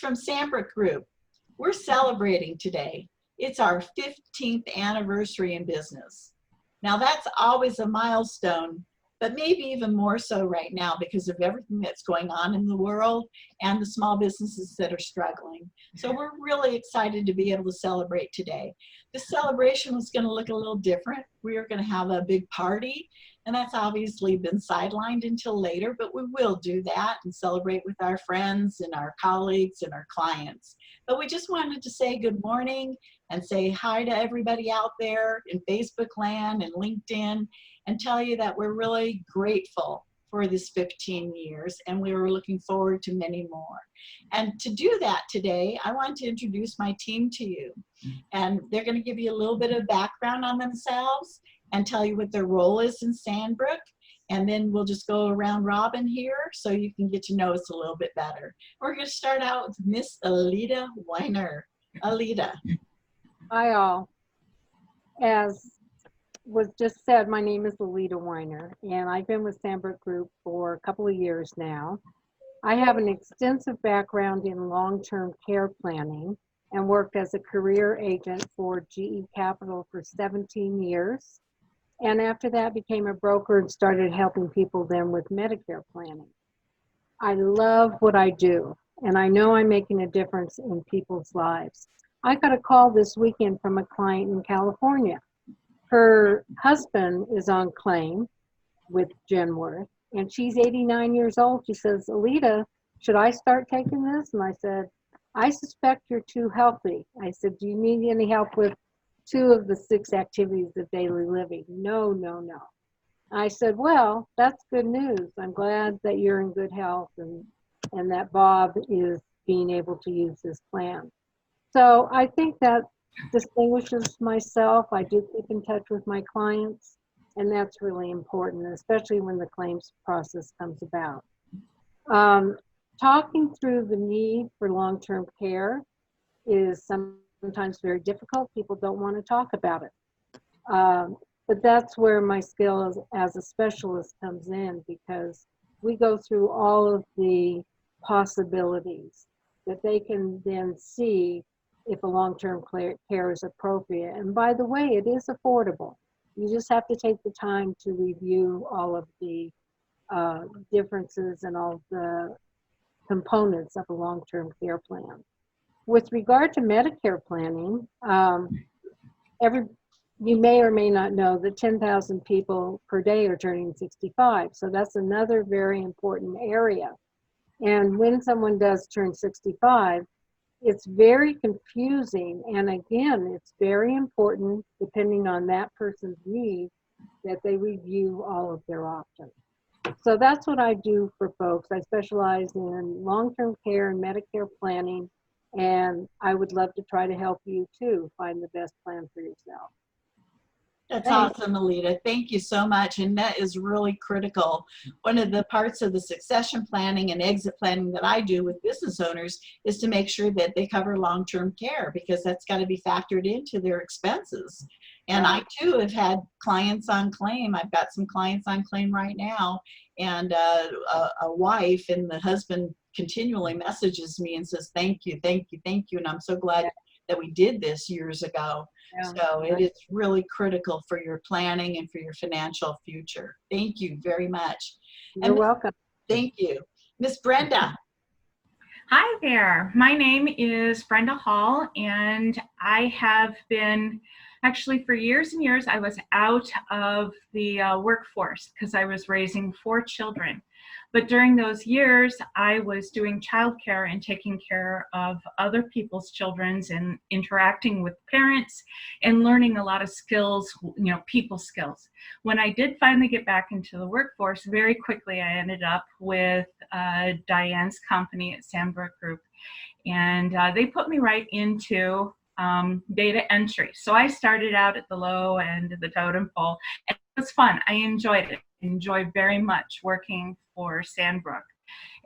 from Sandbrook Group. We're celebrating today. It's our 15th anniversary in business. Now that's always a milestone, but maybe even more so right now because of everything that's going on in the world and the small businesses that are struggling. So we're really excited to be able to celebrate today. This celebration was going to look a little different. We are going to have a big party, and that's obviously been sidelined until later, but we will do that and celebrate with our friends and our colleagues and our clients. But we just wanted to say good morning and say hi to everybody out there in Facebook land and LinkedIn and tell you that we're really grateful for this 15 years and we were looking forward to many more. And to do that today, I want to introduce my team to you. And they're going to give you a little bit of background on themselves and tell you what their role is in Sandbrook. And then we'll just go around robin here so you can get to know us a little bit better. We're going to start out with Miss Alita Weiner. Alita. Hi all. As was just said, my name is Alita Weiner, and I've been with Sandbrook Group for a couple of years now. I have an extensive background in long-term care planning and worked as a career agent for GE Capital for 17 years. And after that, became a broker and started helping people then with Medicare planning. I love what I do, and I know I'm making a difference in people's lives. I got a call this weekend from a client in California. Her husband is on claim with Genworth, and she's 89 years old. She says, Alita, should I start taking this? And I said, I suspect you're too healthy. I said, do you need any help with 2 of the 6 activities of daily living? No, no, no. I said, well, that's good news. I'm glad that you're in good health and that Bob is being able to use this plan. So I think that distinguishes myself. I do keep in touch with my clients, and that's really important, especially when the claims process comes about. Talking through the need for long-term care is sometimes very difficult. People don't want to talk about it. But that's where my skill as a specialist comes in, because we go through all of the possibilities that they can then see if a long-term care is appropriate. And by the way, it is affordable. You just have to take the time to review all of the differences and all the components of a long-term care plan. With regard to Medicare planning, you may or may not know that 10,000 people per day are turning 65. So that's another very important area. And when someone does turn 65, it's very confusing. And again, it's very important, depending on that person's needs, that they review all of their options. So that's what I do for folks. I specialize in long-term care and Medicare planning, and I would love to try to help you too find the best plan for yourself. That's awesome, Alita. Thank you so much. And that is really critical. One of the parts of the succession planning and exit planning that I do with business owners is to make sure that they cover long-term care, because that's got to be factored into their expenses. And I too have had clients on claim. I've got some clients on claim right now, and a wife and the husband continually messages me and says, thank you, thank you, thank you. And I'm so glad that we did this years ago. Yeah. So it is really critical for your planning and for your financial future. Thank you very much. You're welcome. Thank you. Miss Brenda. Hi there. My name is Brenda Hall, and I have been, actually for years and years, I was out of the workforce because I was raising 4 children. But during those years, I was doing childcare and taking care of other people's children and interacting with parents and learning a lot of skills, people skills. When I did finally get back into the workforce, very quickly I ended up with Diane's company at Sandbrook Group. And they put me right into data entry. So I started out at the low end of the totem pole, and it was fun. I enjoyed it. Enjoyed very much working for Sandbrook.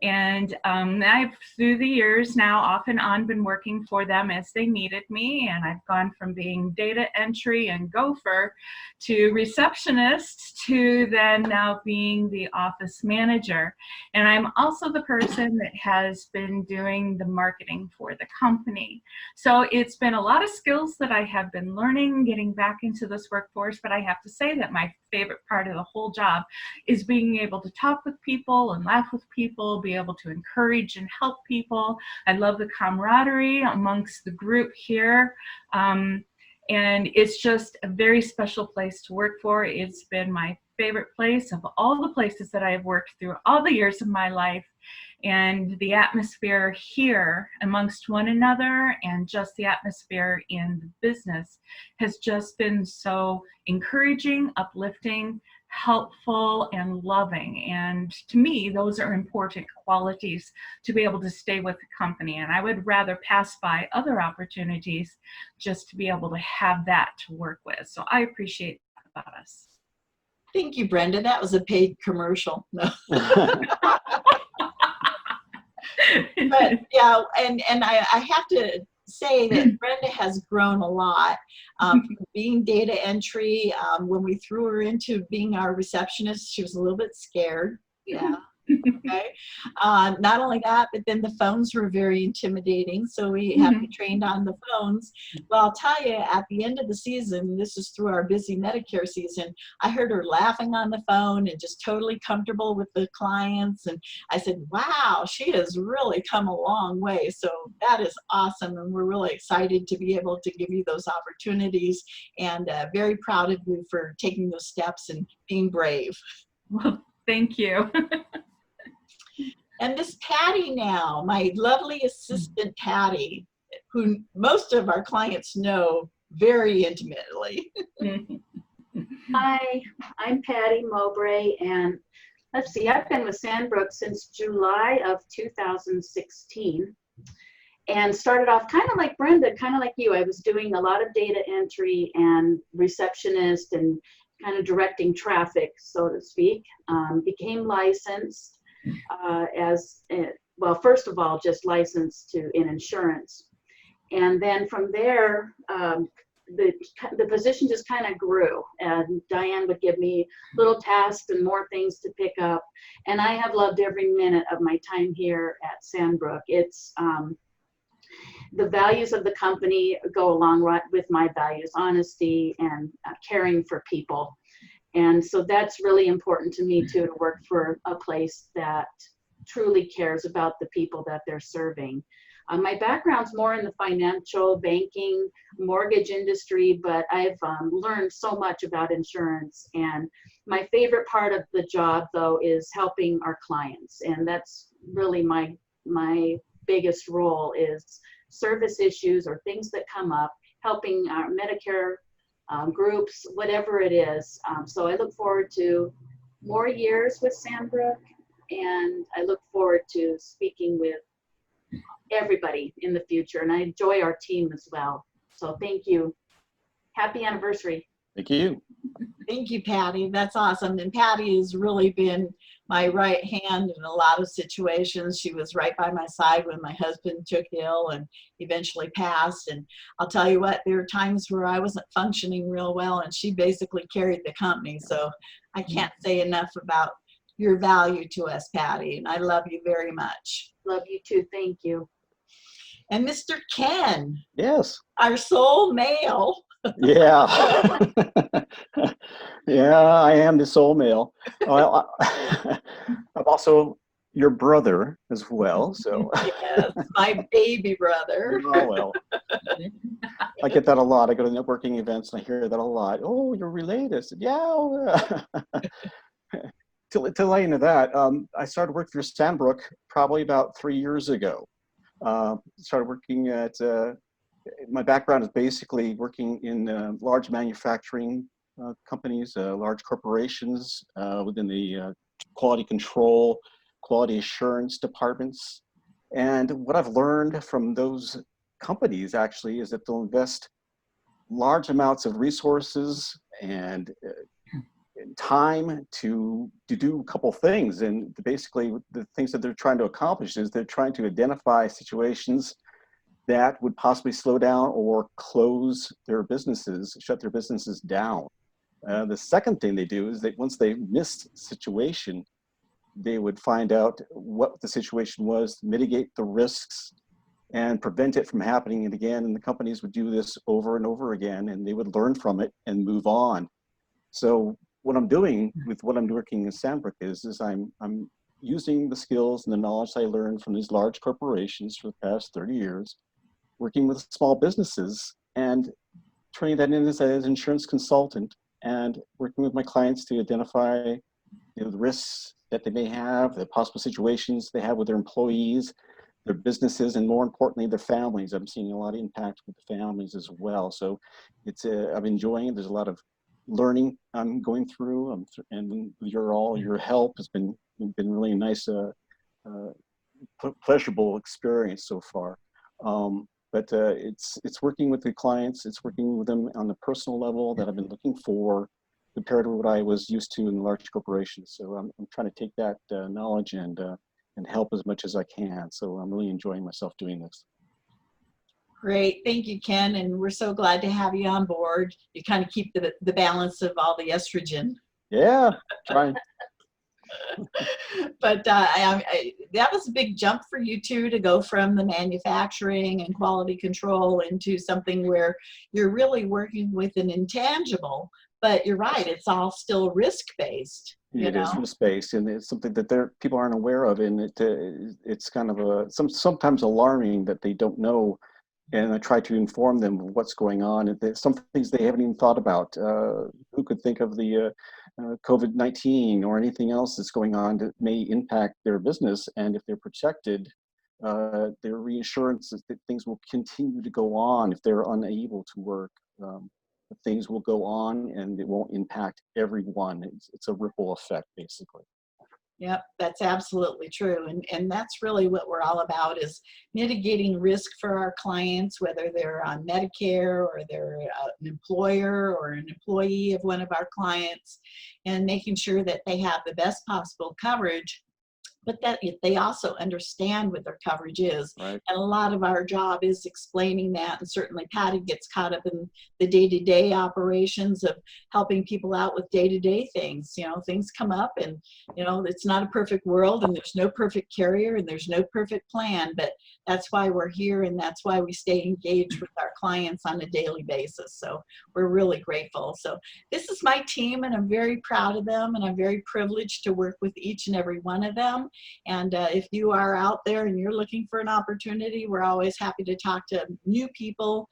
And I've, through the years now, off and on, been working for them as they needed me. And I've gone from being data entry and gopher to receptionist to then now being the office manager. And I'm also the person that has been doing the marketing for the company. So it's been a lot of skills that I have been learning, getting back into this workforce, but I have to say that my favorite part of the whole job is being able to talk with people and laugh with people, be able to encourage and help people. I love the camaraderie amongst the group here. And it's just a very special place to work for. It's been my favorite place of all the places that I have worked through all the years of my life. And the atmosphere here amongst one another and just the atmosphere in the business has just been so encouraging, uplifting, helpful, and loving. And to me, those are important qualities to be able to stay with the company. And I would rather pass by other opportunities just to be able to have that to work with. So I appreciate that about us. Thank you, Brenda. That was a paid commercial. No. But yeah, and I have to say that Brenda has grown a lot. Being data entry, when we threw her into being our receptionist, she was a little bit scared. Yeah. Okay. Not only that, but then the phones were very intimidating. So we have to be trained on the phones. Well, I'll tell you, at the end of the season, this is through our busy Medicare season, I heard her laughing on the phone and just totally comfortable with the clients. And I said, wow, she has really come a long way. So that is awesome. And we're really excited to be able to give you those opportunities, and very proud of you for taking those steps and being brave. Well, thank you. And this Patty now, my lovely assistant Patty, who most of our clients know very intimately. Hi, I'm Patty Mowbray, and let's see, I've been with Sandbrook since July of 2016, and started off kind of like Brenda, kind of like you. I was doing a lot of data entry and receptionist and kind of directing traffic, so to speak. Became licensed well, first of all, just licensed in insurance. And then from there, the position just kind of grew, and Diane would give me little tasks and more things to pick up. And I have loved every minute of my time here at Sandbrook. It's the values of the company go along with my values: honesty and caring for people. And so that's really important to me too, to work for a place that truly cares about the people that they're serving. My background's more in the financial, banking, mortgage industry, but I've learned so much about insurance. And my favorite part of the job, though, is helping our clients. And that's really my biggest role, is service issues or things that come up, helping our Medicare groups, whatever it is. So I look forward to more years with Sandbrook, and I look forward to speaking with everybody in the future, and I enjoy our team as well. So thank you. Happy anniversary. Thank you. Thank you, Patty. That's awesome. And Patty has really been my right hand in a lot of situations. She was right by my side when my husband took ill and eventually passed. And I'll tell you what, there were times where I wasn't functioning real well, and she basically carried the company. So I can't say enough about your value to us, Patty, and I love you very much. Love you too. Thank you. And Mr. Ken, Yes. our sole male. Yeah. Yeah, I am the sole male. Well, I'm also your brother as well. So. Yes, my baby brother. Oh, well. I get that a lot. I go to networking events and I hear that a lot. Oh, you're related. I said, yeah. To lay into that, I started working for Sandbrook probably about 3 years ago. Started working at, my background is basically working in large manufacturing companies, large corporations within the quality control, quality assurance departments. And what I've learned from those companies actually is that they'll invest large amounts of resources and time to do a couple things. And basically the things that they're trying to accomplish is they're trying to identify situations that would possibly slow down or close their businesses, shut their businesses down. The second thing they do is that once they missed a situation, they would find out what the situation was, mitigate the risks, and prevent it from happening again. And the companies would do this over and over again, and they would learn from it and move on. So what I'm doing with what I'm working in Sandbrook is I'm using the skills and the knowledge I learned from these large corporations for the past 30 years, working with small businesses and turning that in as an insurance consultant and working with my clients to identify the risks that they may have, the possible situations they have with their employees, their businesses, and more importantly, their families. I'm seeing a lot of impact with the families as well. So it's I'm enjoying it. There's a lot of learning I'm going through, and your help has been really a nice, pleasurable experience so far. But it's working with the clients. It's working with them on the personal level that I've been looking for, compared to what I was used to in large corporations. So I'm trying to take that knowledge and help as much as I can. So I'm really enjoying myself doing this. Great. Thank you, Ken. And we're so glad to have you on board. You kind of keep the balance of all the estrogen. Yeah, trying. But that was a big jump for you too, to go from the manufacturing and quality control into something where you're really working with an intangible. But you're right, it's all still risk-based. It is risk-based, and it's something that people aren't aware of, and it's kind of sometimes alarming that they don't know. And I try to inform them of what's going on. And some things they haven't even thought about. Who could think of the COVID-19 or anything else that's going on that may impact their business? And if they're protected, their reinsurance is that things will continue to go on if they're unable to work. Things will go on and it won't impact everyone. It's a ripple effect, basically. Yep, that's absolutely true. And that's really what we're all about, is mitigating risk for our clients, whether they're on Medicare or they're an employer or an employee of one of our clients, and making sure that they have the best possible coverage, but that they also understand what their coverage is. Right. And a lot of our job is explaining that, and certainly Patty gets caught up in the day-to-day operations of helping people out with day-to-day things. Things come up, and it's not a perfect world, and there's no perfect carrier, and there's no perfect plan, but that's why we're here, and that's why we stay engaged with our clients on a daily basis. So we're really grateful. So this is my team, and I'm very proud of them, and I'm very privileged to work with each and every one of them. And if you are out there and you're looking for an opportunity, we're always happy to talk to new people.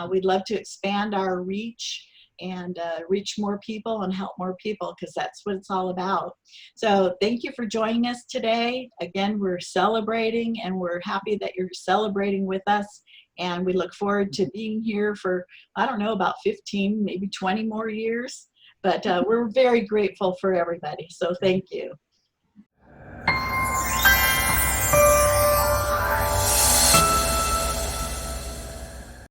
We'd love to expand our reach and reach more people and help more people, because that's what it's all about. So thank you for joining us today. Again, we're celebrating, and we're happy that you're celebrating with us. And we look forward to being here for, I don't know, about 15, maybe 20 more years. But we're very grateful for everybody. So thank you.